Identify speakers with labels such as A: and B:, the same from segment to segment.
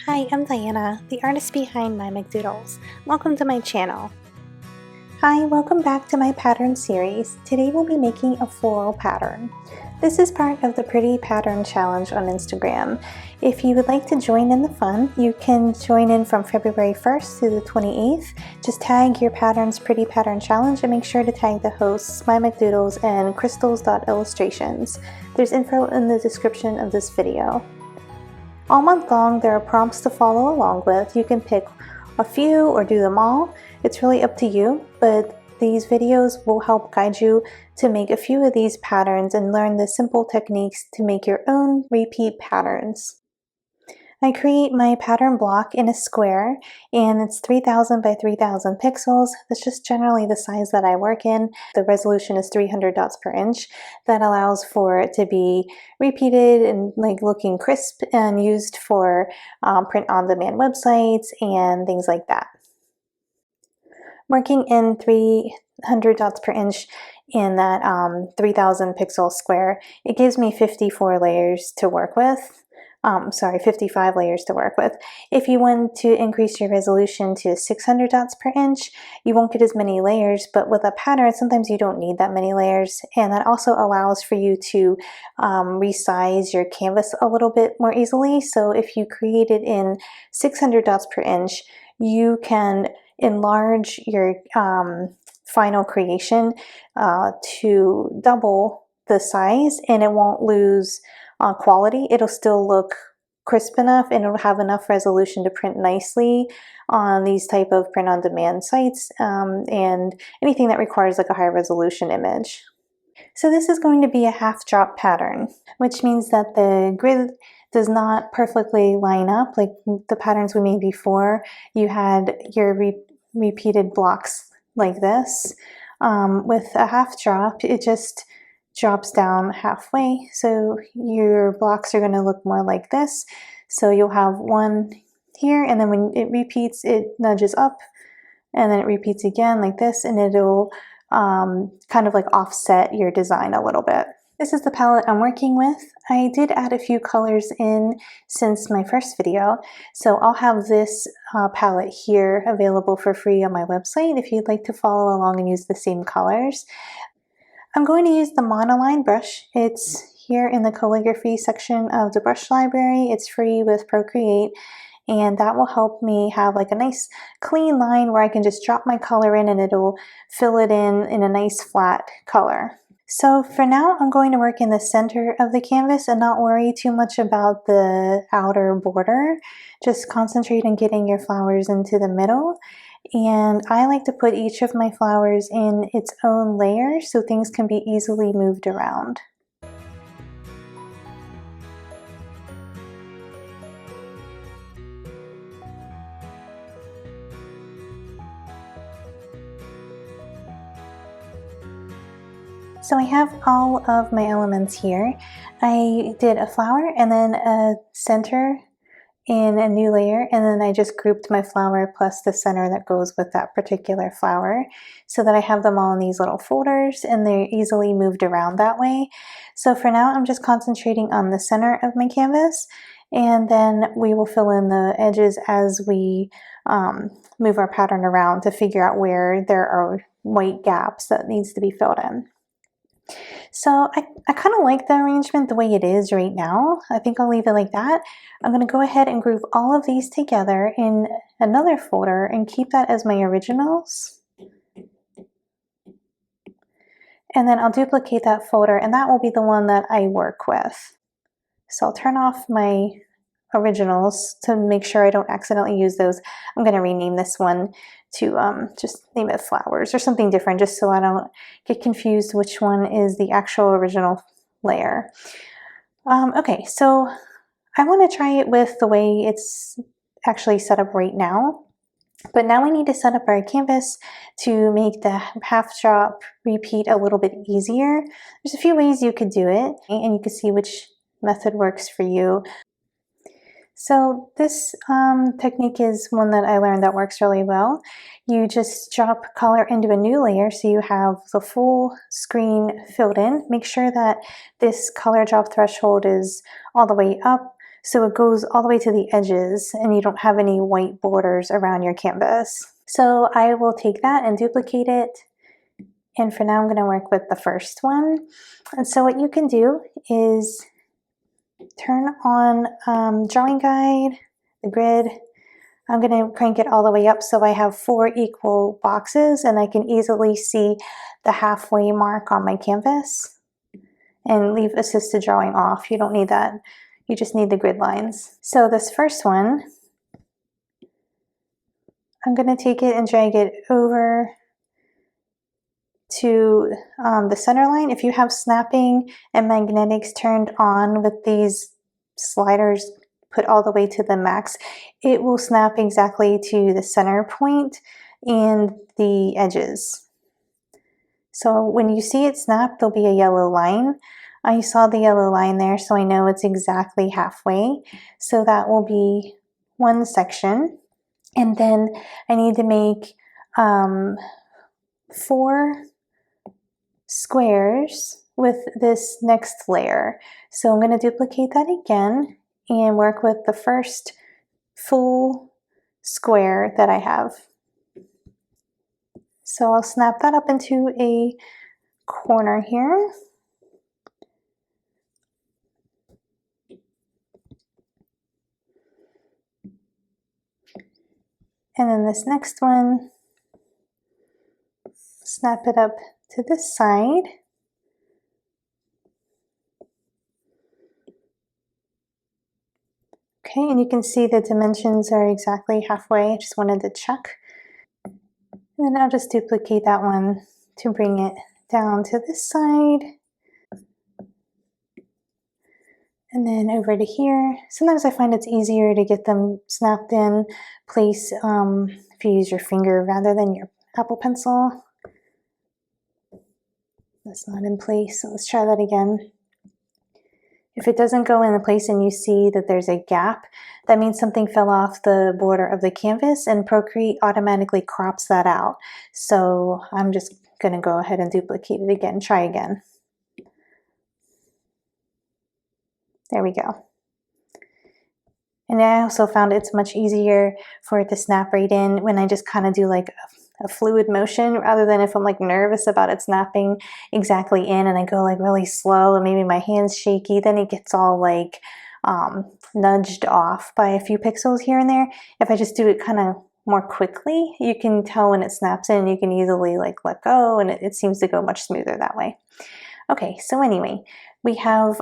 A: Hi, I'm Diana, the artist behind MyMcDoodles. Welcome to my channel. Hi, welcome back to my pattern series. Today we'll be making a floral pattern. This is part of the Pretty Pattern Challenge on Instagram. If you would like to join in the fun, you can join in from February 1st to the 28th. Just tag your pattern's Pretty Pattern Challenge and make sure to tag the hosts, MyMcDoodles and crystals.illustrations. There's info in the description of this video. All month long, there are prompts to follow along with. You can pick a few or do them all. It's really up to you, but these videos will help guide you to make a few of these patterns and learn the simple techniques to make your own repeat patterns. I create my pattern block in a square, and it's 3000 by 3000 pixels. That's just generally the size that I work in. The resolution is 300 dots per inch. That allows for it to be repeated and looking crisp and used for print-on-demand websites and things like that. Working in 300 dots per inch in that 3000 pixel square, it gives me 54 layers to work with. 55 layers to work with. If you want to increase your resolution to 600 dots per inch, you won't get as many layers, but with a pattern, sometimes you don't need that many layers, and that also allows for you to resize your canvas a little bit more easily. So if you create it in 600 dots per inch, you can enlarge your final creation to double the size, and it won't lose quality. It'll still look crisp enough and it'll have enough resolution to print nicely on these type of print-on-demand sites and anything that requires a high resolution image. So this is going to be a half drop pattern, which means that the grid does not perfectly line up like the patterns we made before. You had your repeated blocks like this. With a half drop, it just drops down halfway, so your blocks are going to look more like this. So you'll have one here, and then when it repeats, it nudges up, and then it repeats again like this, and it'll kind of offset your design a little bit. This is the palette I'm working with. I did add a few colors in since my first video, so I'll have this palette here available for free on my website if you'd like to follow along and use the same colors. I'm going to use the monoline brush. It's here in the calligraphy section of the brush library. It's free with Procreate, and that will help me have a nice clean line where I can just drop my color in and it'll fill it in a nice flat color. So for now, I'm going to work in the center of the canvas and not worry too much about the outer border. Just concentrate on getting your flowers into the middle. And I like to put each of my flowers in its own layer so things can be easily moved around. So I have all of my elements here. I did a flower and then a center in a new layer, and then I just grouped my flower plus the center that goes with that particular flower so that I have them all in these little folders and they're easily moved around that way. So for now, I'm just concentrating on the center of my canvas, and then we will fill in the edges as we move our pattern around to figure out where there are white gaps that needs to be filled in. So I kind of like the arrangement the way it is right now. I think I'll leave it like that. I'm going to go ahead and group all of these together in another folder and keep that as my originals. And then I'll duplicate that folder, and that will be the one that I work with. So I'll turn off my originals to make sure I don't accidentally use those. I'm going to rename this one to just name it flowers or something different, just so I don't get confused which one is the actual original layer. Okay, so I want to try it with the way it's actually set up right now. But now we need to set up our canvas to make the half drop repeat a little bit easier. There's a few ways you could do it, and you can see which method works for you. So this technique is one that I learned that works really well. You just drop color into a new layer so you have the full screen filled in. Make sure that this color drop threshold is all the way up so it goes all the way to the edges and you don't have any white borders around your canvas. So I will take that and duplicate it. And for now, I'm going to work with the first one. And so what you can do is turn on drawing guide, the grid. I'm going to crank it all the way up so I have 4 equal boxes and I can easily see the halfway mark on my canvas. And leave assisted drawing off. You don't need that. You just need the grid lines. So this first one, I'm going to take it and drag it over to the center line. If you have snapping and magnetics turned on with these sliders put all the way to the max, it will snap exactly to the center point and the edges. So when you see it snap, there'll be a yellow line. I saw the yellow line there, so I know it's exactly halfway. So that will be one section. And then I need to make 4 squares with this next layer. So I'm going to duplicate that again and work with the first full square that I have. So I'll snap that up into a corner here. And then this next one, snap it up to this side. Okay, and you can see the dimensions are exactly halfway. I just wanted to check. And then I'll just duplicate that one to bring it down to this side. And then over to here. Sometimes I find it's easier to get them snapped in place if you use your finger rather than your Apple Pencil. That's not in place, so let's try that again. If it doesn't go into place and you see that there's a gap, that means something fell off the border of the canvas, and Procreate automatically crops that out. So I'm just going to go ahead and duplicate it again, try again. There we go. And I also found it's much easier for it to snap right in when I just kind of do like a fluid motion, rather than if I'm like nervous about it snapping exactly in and I go like really slow and maybe my hand's shaky, then it gets all like nudged off by a few pixels here and there. If I just do it kind of more quickly, you can tell when it snaps in, you can easily like let go, and it seems to go much smoother that way. Okay, so anyway, we have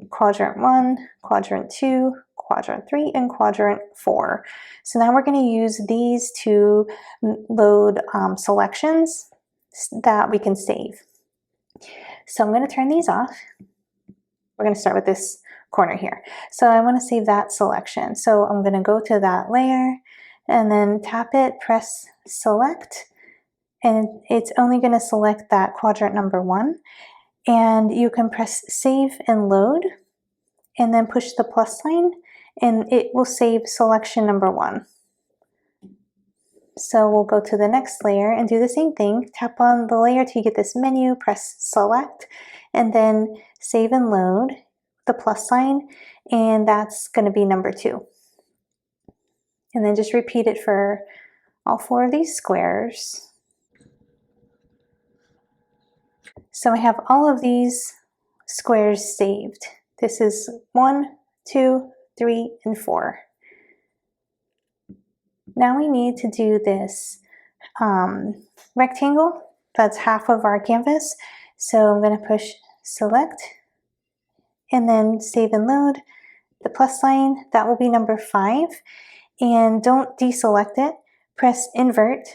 A: quadrant 1, quadrant 2, quadrant 3, and quadrant 4. So now we're going to use these to load selections that we can save. So I'm going to turn these off. We're going to start with this corner here. So I want to save that selection. So I'm going to go to that layer and then tap it, press select, and it's only going to select that quadrant number 1. And you can press save and load and then push the plus sign and it will save selection number 1. So we'll go to the next layer and do the same thing. Tap on the layer till you get this menu, press select, and then save and load the plus sign, and that's going to be number 2. And then just repeat it for all 4 of these squares. So I have all of these squares saved. This is 1, 2, 3, and 4. Now we need to do this rectangle. That's half of our canvas. So I'm going to push select and then save and load the plus sign. That will be number 5. And don't deselect it. Press invert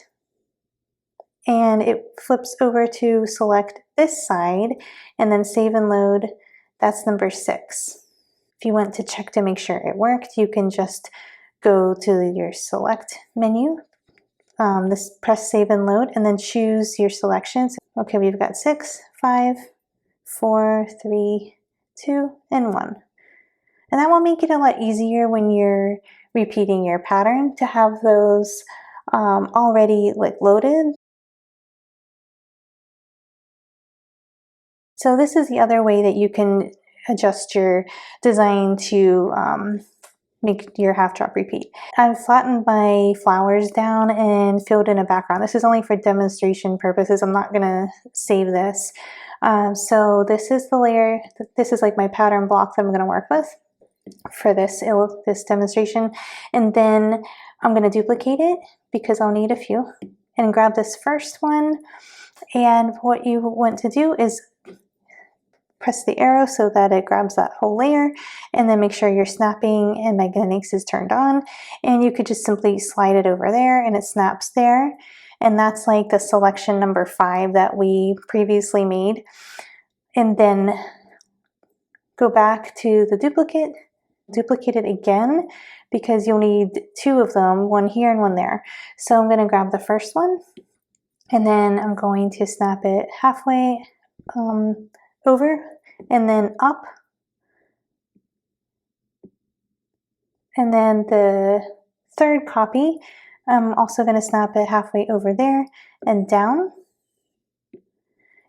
A: and it flips over to select this side, and then save and load. That's number 6. If you want to check to make sure it worked, you can just go to your select menu, press save and load, and then choose your selections. Okay, we've got 6, 5, 4, 3, 2, and 1. And that will make it a lot easier when you're repeating your pattern to have those already like loaded. So this is the other way that you can adjust your design to make your half drop repeat. I've flattened my flowers down and filled in a background. This is only for demonstration purposes. I'm not gonna save this. So this is the layer, this is like my pattern block that I'm gonna work with for this demonstration. And then I'm gonna duplicate it because I'll need a few, and grab this first one. And what you want to do is press the arrow so that it grabs that whole layer, and then make sure your snapping and magnetics is turned on, and you could just simply slide it over there and it snaps there. And that's like the selection number 5 that we previously made. And then go back to the duplicate, duplicate it again, because you'll need 2 of them, one here and one there. So I'm going to grab the first one, and then I'm going to snap it halfway over and then up, and then the third copy I'm also going to snap it halfway over there and down,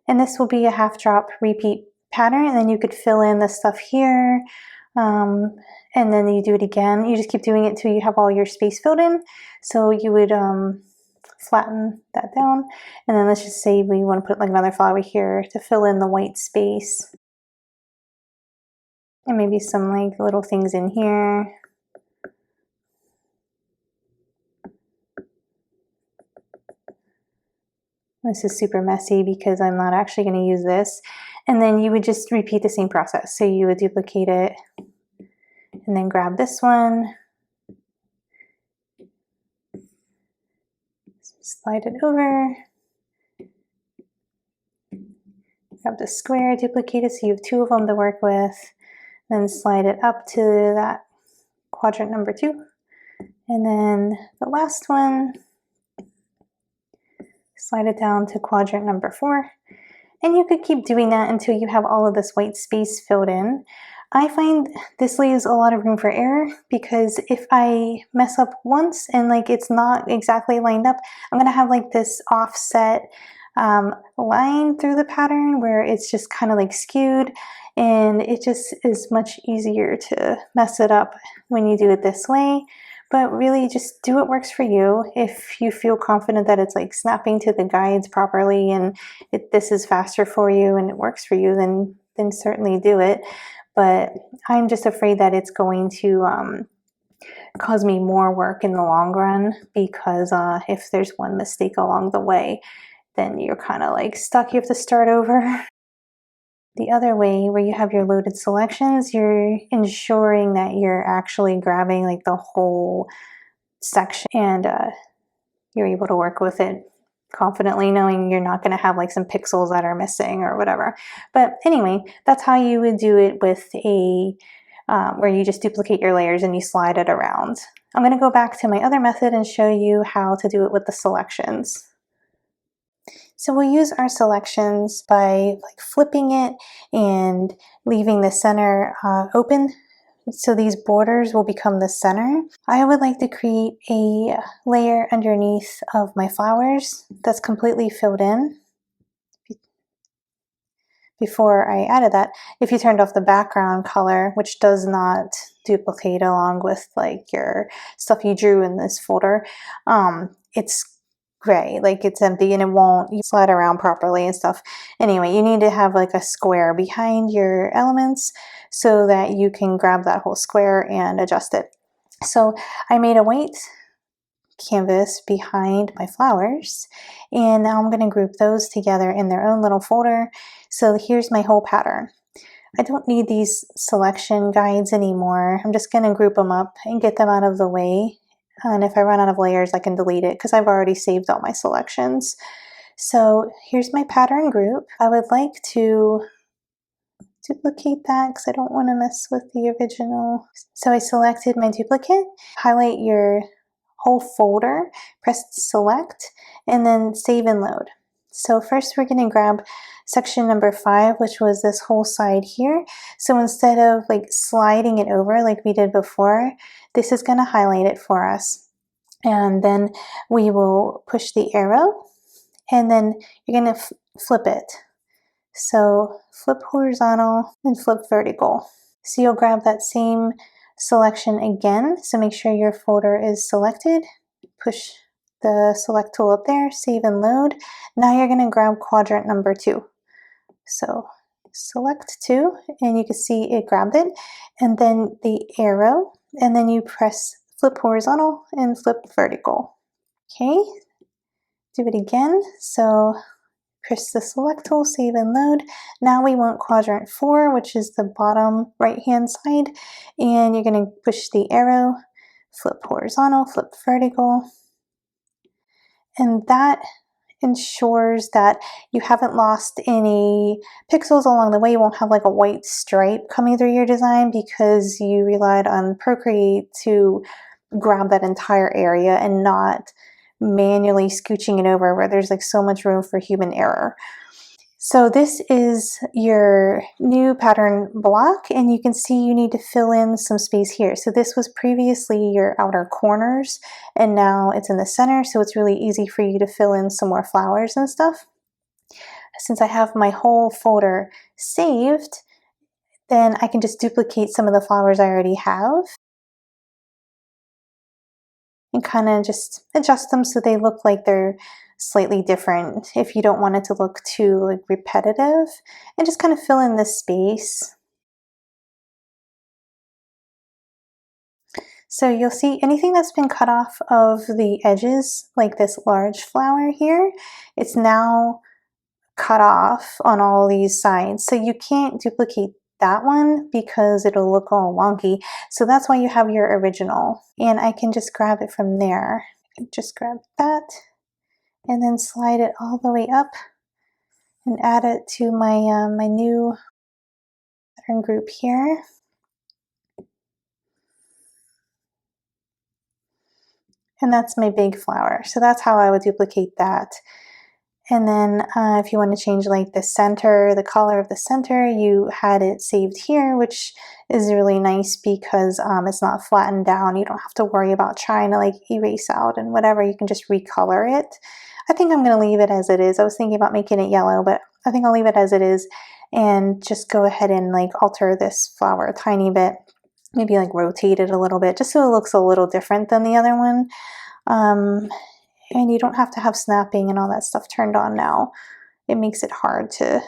A: and this will be a half drop repeat pattern. And then you could fill in the stuff here, and then you do it again. You just keep doing it till you have all your space filled in. So you would flatten that down, and then let's just say we want to put like another flower here to fill in the white space, and maybe some like little things in here. This is super messy because I'm not actually going to use this. And then you would just repeat the same process. So you would duplicate it and then grab this one, slide it over, grab the square, duplicate it so you have 2 of them to work with, then slide it up to that quadrant number 2. And then the last one, slide it down to quadrant number 4. And you could keep doing that until you have all of this white space filled in. I find this leaves a lot of room for error, because if I mess up once and like it's not exactly lined up, I'm gonna have like this offset line through the pattern where it's just kind of like skewed, and it just is much easier to mess it up when you do it this way. But really just do what works for you. If you feel confident that it's like snapping to the guides properly and this is faster for you and it works for you, then certainly do it. But I'm just afraid that it's going to cause me more work in the long run, because if there's one mistake along the way, then you're kind of like stuck. You have to start over. The other way, where you have your loaded selections, you're ensuring that you're actually grabbing like the whole section, and you're able to work with it confidently, knowing you're not going to have like some pixels that are missing or whatever. But anyway, that's how you would do it with a where you just duplicate your layers and you slide it around. I'm going to go back to my other method and show you how to do it with the selections. So we'll use our selections by like flipping it and leaving the center open. So these borders will become the center. I would like to create a layer underneath of my flowers that's completely filled in. Before I added that, if you turned off the background color, which does not duplicate along with like your stuff you drew in this folder, it's gray, like it's empty, and it won't slide around properly and stuff. Anyway, you need to have like a square behind your elements so that you can grab that whole square and adjust it. So I made a white canvas behind my flowers, and now I'm going to group those together in their own little folder. So here's my whole pattern. I don't need these selection guides anymore. I'm just going to group them up and get them out of the way. And if I run out of layers, I can delete it because I've already saved all my selections. So here's my pattern group. I would like to duplicate that because I don't want to mess with the original. So I selected my duplicate. Highlight your whole folder, press select, and then save and load. So first we're going to grab section number 5, which was this whole side here. So instead of like sliding it over like we did before, this is going to highlight it for us. And then we will push the arrow, and then you're going to flip it. So flip horizontal and flip vertical. So you'll grab that same selection again. So make sure your folder is selected. Push the select tool up there, save and load. Now you're going to grab quadrant number 2. So select 2 and you can see it grabbed it, and then the arrow, and then you press flip horizontal and flip vertical. Okay, do it again. So press the select tool, save and load. Now we want quadrant 4, which is the bottom right hand side, and you're going to push the arrow, flip horizontal, flip vertical, and that ensures that you haven't lost any pixels along the way. You won't have like a white stripe coming through your design because you relied on Procreate to grab that entire area and not manually scooching it over where there's like so much room for human error. So this is your new pattern block, and you can see you need to fill in some space here. So this was previously your outer corners, and now it's in the center, so it's really easy for you to fill in some more flowers and stuff. Since I have my whole folder saved, then I can just duplicate some of the flowers I already have and kind of just adjust them so they look like they're slightly different if you don't want it to look too like repetitive, and just kind of fill in this space. So you'll see anything that's been cut off of the edges, like this large flower here, it's now cut off on all these sides. So you can't duplicate that one because it'll look all wonky. So that's why you have your original. And I can just grab it from there. Just grab that and then slide it all the way up and add it to my, my new pattern group here. And that's my big flower. So that's how I would duplicate that. And then if you want to change like the center, the color of the center, you had it saved here, which is really nice because it's not flattened down. You don't have to worry about trying to like erase out and whatever. You can just recolor it. I think I'm going to leave it as it is. I was thinking about making it yellow, but I think I'll leave it as it is and just go ahead and like alter this flower a tiny bit. Maybe like rotate it a little bit just so it looks a little different than the other one. And you don't have to have snapping and all that stuff turned on now. It makes it hard to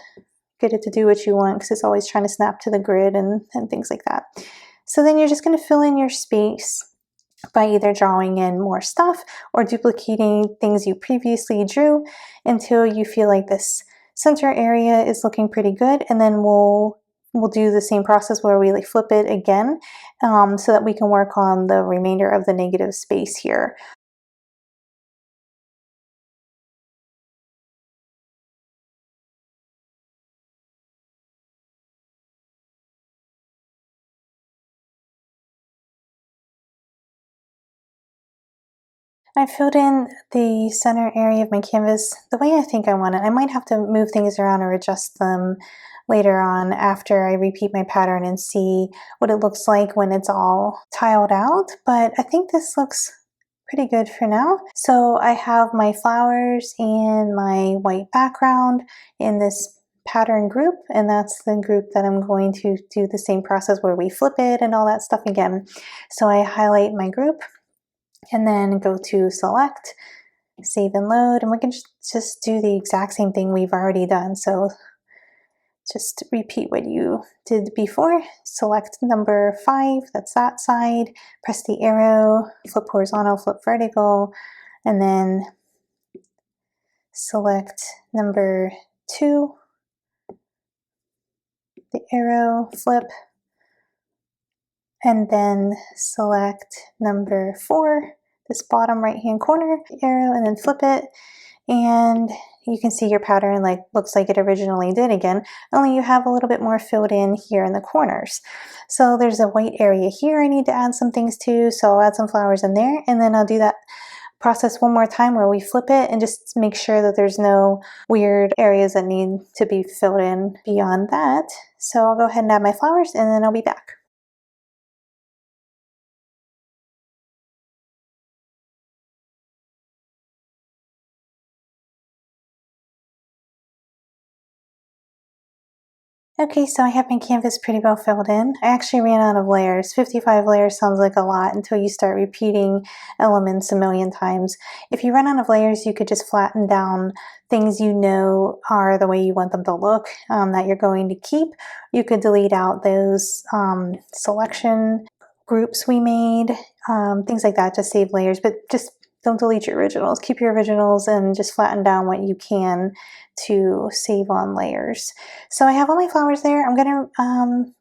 A: get it to do what you want because it's always trying to snap to the grid and things like that. So then you're just going to fill in your space by either drawing in more stuff or duplicating things you previously drew until you feel like this center area is looking pretty good, and then we'll do the same process where we like flip it again so that we can work on the remainder of the negative space here. I filled in the center area of my canvas the way I think I want it. I might have to move things around or adjust them later on after I repeat my pattern and see what it looks like when it's all tiled out, but I think this looks pretty good for now. So I have my flowers and my white background in this pattern group, and that's the group that I'm going to do the same process where we flip it and all that stuff again. So I highlight my group and then go to select, save and load, and we can just do the exact same thing we've already done. So just repeat what you did before. Select number 5, that's that side, press the arrow, flip horizontal, flip vertical, and then select number 2, the arrow, flip, and then select number 4, this bottom right hand corner, the arrow, and then flip it, and you can see your pattern like looks like it originally did again, only you have a little bit more filled in here in the corners. So there's a white area here I need to add some things to, so I'll add some flowers in there, and then I'll do that process one more time where we flip it and just make sure that there's no weird areas that need to be filled in beyond that. So I'll go ahead and add my flowers and then I'll be back. Okay, so I have my canvas pretty well filled in. I actually ran out of layers. 55 layers sounds like a lot until you start repeating elements a million times. If you run out of layers, you could just flatten down things you know are the way you want them to look, that you're going to keep. You could delete out those selection groups we made, things like that to save layers, but just don't delete your originals. Keep your originals and just flatten down what you can to save on layers. So I have all my flowers there. I'm gonna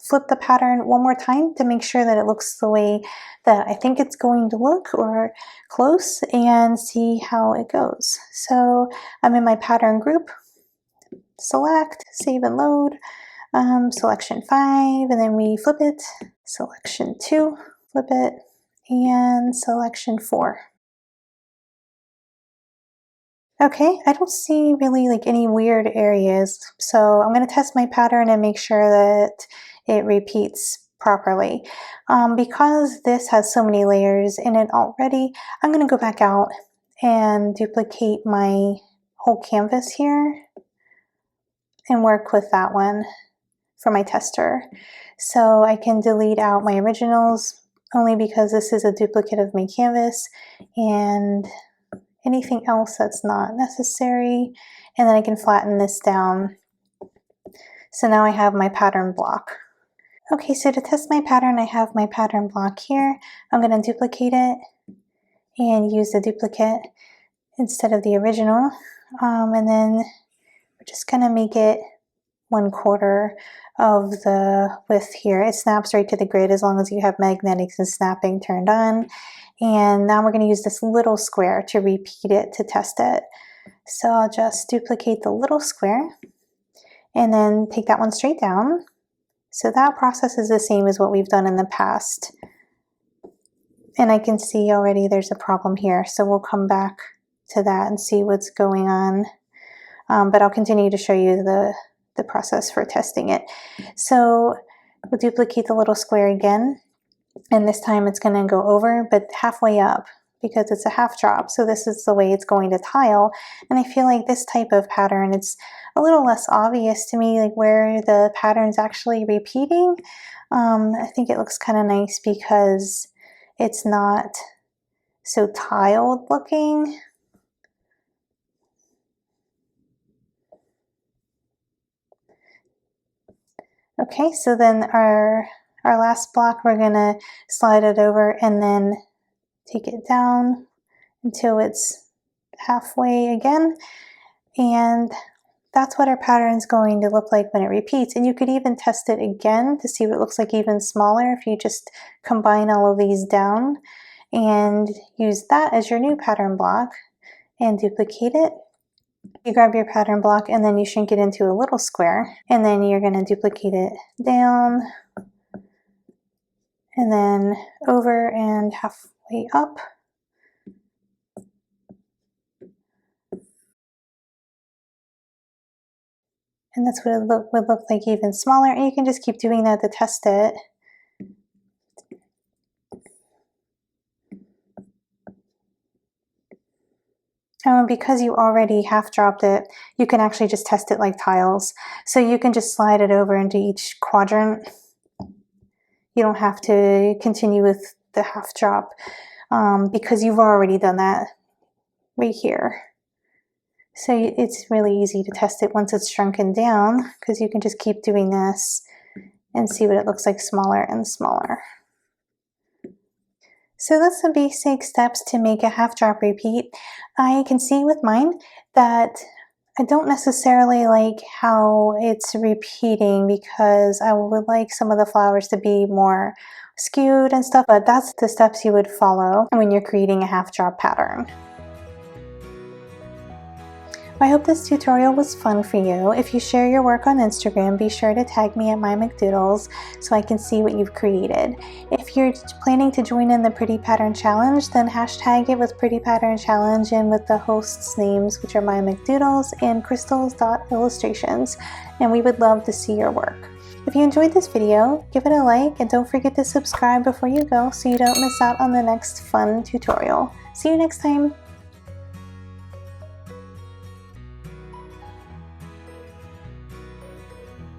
A: flip the pattern one more time to make sure that it looks the way that I think it's going to look, or close, and see how it goes. So I'm in my pattern group, select, save and load, selection 5, and then we flip it, selection 2, flip it, and selection 4. Okay, I don't see really like any weird areas, so I'm going to test my pattern and make sure that it repeats properly. Because this has so many layers in it already, I'm going to go back out and duplicate my whole canvas here and work with that one for my tester. So I can delete out my originals only because this is a duplicate of my canvas, and anything else that's not necessary, and then I can flatten this down. So now I have my pattern block. Okay, so to test my pattern, I have my pattern block here. I'm going to duplicate it and use the duplicate instead of the original, and then we're just going to make it 1/4 of the width here. It snaps right to the grid as long as you have magnetics and snapping turned on. And now we're going to use this little square to repeat it to test it. So I'll just duplicate the little square and then take that one straight down. So that process is the same as what we've done in the past. And I can see already there's a problem here. So we'll come back to that and see what's going on. But I'll continue to show you the process for testing it. So we'll duplicate the little square again. And this time it's going to go over, but halfway up, because it's a half drop. So this is the way it's going to tile. And I feel like this type of pattern, it's a little less obvious to me, like where the pattern's actually repeating. I think it looks kind of nice because it's not so tiled looking. Okay, so then our last block, we're gonna slide it over and then take it down until it's halfway again. And that's what our pattern is going to look like when it repeats. And you could even test it again to see what it looks like even smaller if you just combine all of these down and use that as your new pattern block and duplicate it. You grab your pattern block and then you shrink it into a little square, and then you're going to duplicate it down and then over and halfway up. And that's what it would look like even smaller. And you can just keep doing that to test it. And because you already half dropped it, you can actually just test it like tiles. So you can just slide it over into each quadrant. You don't have to continue with the half drop because you've already done that right here. So it's really easy to test it once it's shrunken down, because you can just keep doing this and see what it looks like smaller and smaller. So that's the basic steps to make a half drop repeat. I can see with mine that I don't necessarily like how it's repeating, because I would like some of the flowers to be more skewed and stuff, but that's the steps you would follow when you're creating a half drop pattern. I hope this tutorial was fun for you. If you share your work on Instagram, be sure to tag me at MyMcDoodles so I can see what you've created. If you're planning to join in the Pretty Pattern Challenge, then hashtag it with Pretty Pattern Challenge and with the hosts' names, which are MyMcDoodles and Crystals.illustrations, and we would love to see your work. If you enjoyed this video, give it a like and don't forget to subscribe before you go so you don't miss out on the next fun tutorial. See you next time!